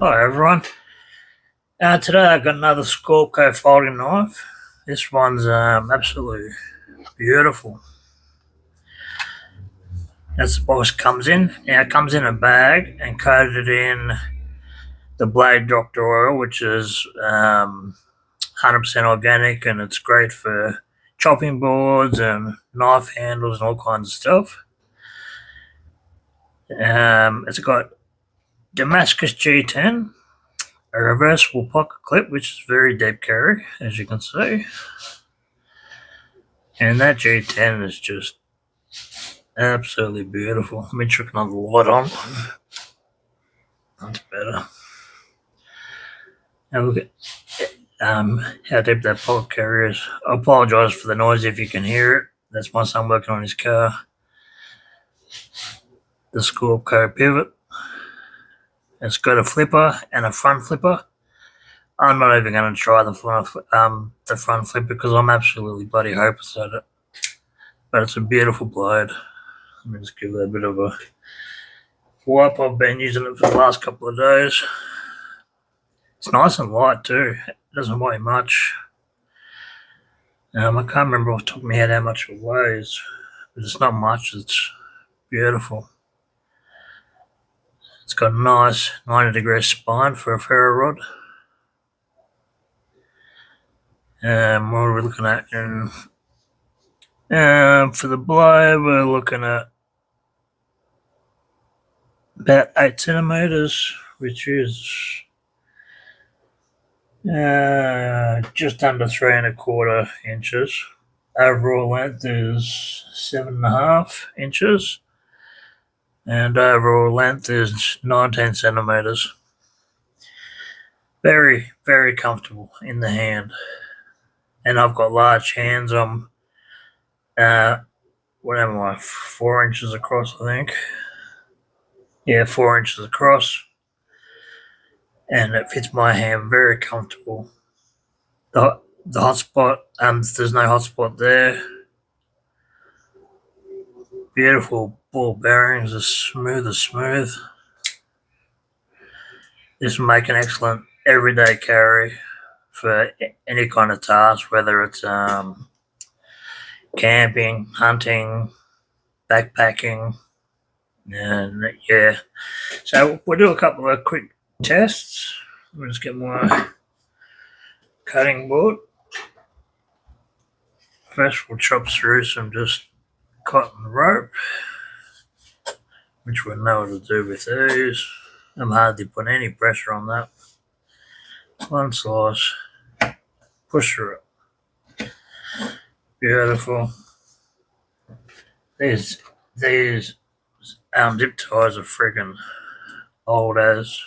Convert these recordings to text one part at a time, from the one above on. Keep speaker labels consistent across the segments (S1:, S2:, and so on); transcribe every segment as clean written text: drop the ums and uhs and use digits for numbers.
S1: Hi everyone. Today I've got another SCORPCO folding knife. This one's absolutely beautiful. That's the box it comes in. Now it comes in a bag and coated in the Blade Doctor oil, which is 100% organic, and it's great for chopping boards and knife handles and all kinds of stuff. It's got Damascus G10, a reversible pocket clip, which is very deep carry, as you can see. And that G10 is just absolutely beautiful. Let me chuck another light on. That's better. Now look at how deep that pocket carry is. I apologise for the noise if you can hear it. That's my son working on his car. The SCORPCO pivot. It's got a flipper and a front flipper. I'm not even going to try the front flipper because I'm absolutely bloody hopeless at it. But it's a beautiful blade. Let me just give that a bit of a wipe. I've been using it for the last couple of days. It's nice and light too. It doesn't weigh much. I can't remember off the top of my head how much it weighs, but it's not much. It's beautiful. It's got a nice 90-degree spine for a ferro rod. What are we looking at? For the blade, we're looking at about 8 centimeters, which is just under 3¼ inches. Overall length is 7.5 inches, and overall length is 19 centimeters. Very, very comfortable in the hand. And I've got large hands. I'm what am I, 4 inches across, I think. Yeah, 4 inches across. And it fits my hand very comfortable. The hot spot, there's no hot spot there. Beautiful ball bearings, as smooth as smooth. This will make an excellent everyday carry for any kind of task, whether it's camping, hunting, backpacking, and yeah. So we'll do a couple of quick tests. Let me just get my cutting board. First we'll chop through some just cotton rope, which we'll know what to do with these. I'm hardly putting any pressure on that. One slice, push through it. Beautiful. These zip ties are friggin' old as.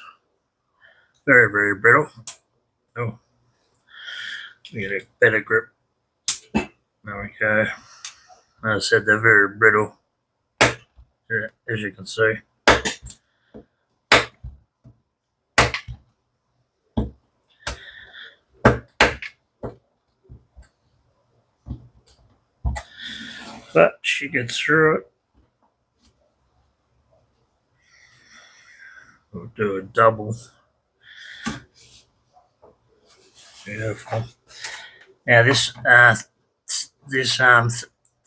S1: Very, very brittle. Oh, we get a better grip. There we go. As I said, they're very brittle, as you can see. But she gets through it. We'll do a double. Beautiful. Now this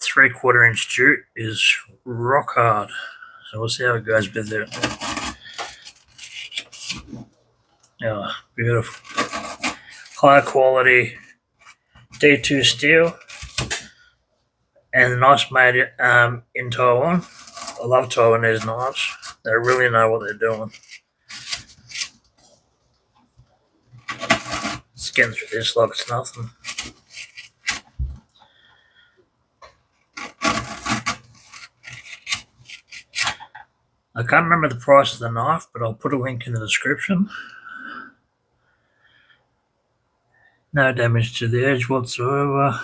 S1: 3/4 inch jute is rock hard, so we'll see how it goes with it. Oh, beautiful. High quality D2 steel, and the knife's made in Taiwan. I love Taiwanese knives. They really know what they're doing. Just getting through this like it's nothing. I can't remember the price of the knife, but I'll put a link in the description. No damage to the edge whatsoever.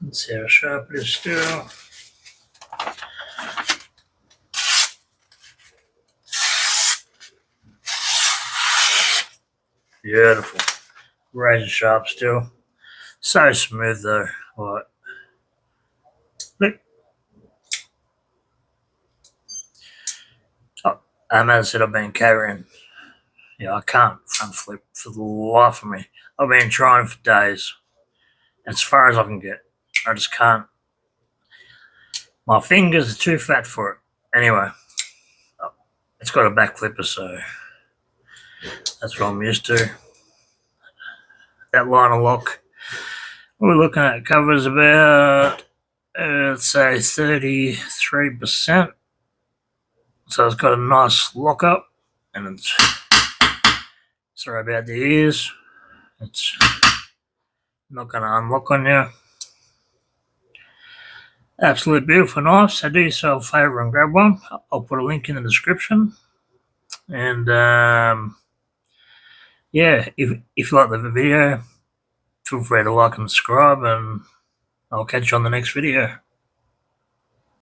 S1: Let's see how sharp it is still. Beautiful. Razor sharp still. So smooth though. Like, look. As I said, I've been carrying. I can't front flip for the life of me. I've been trying for days. As far as I can get. I just can't. My fingers are too fat for it. Anyway, it's got a back flipper, so that's what I'm used to. That line of lock we're looking at covers about, let's say, 33%. So it's got a nice lock up, and it's, sorry about the ears, it's not going to unlock on you. Absolute beautiful knife. So do yourself a favour and grab one. I'll put a link in the description. And yeah, if you like the video, feel free to like and subscribe, and I'll catch you on the next video.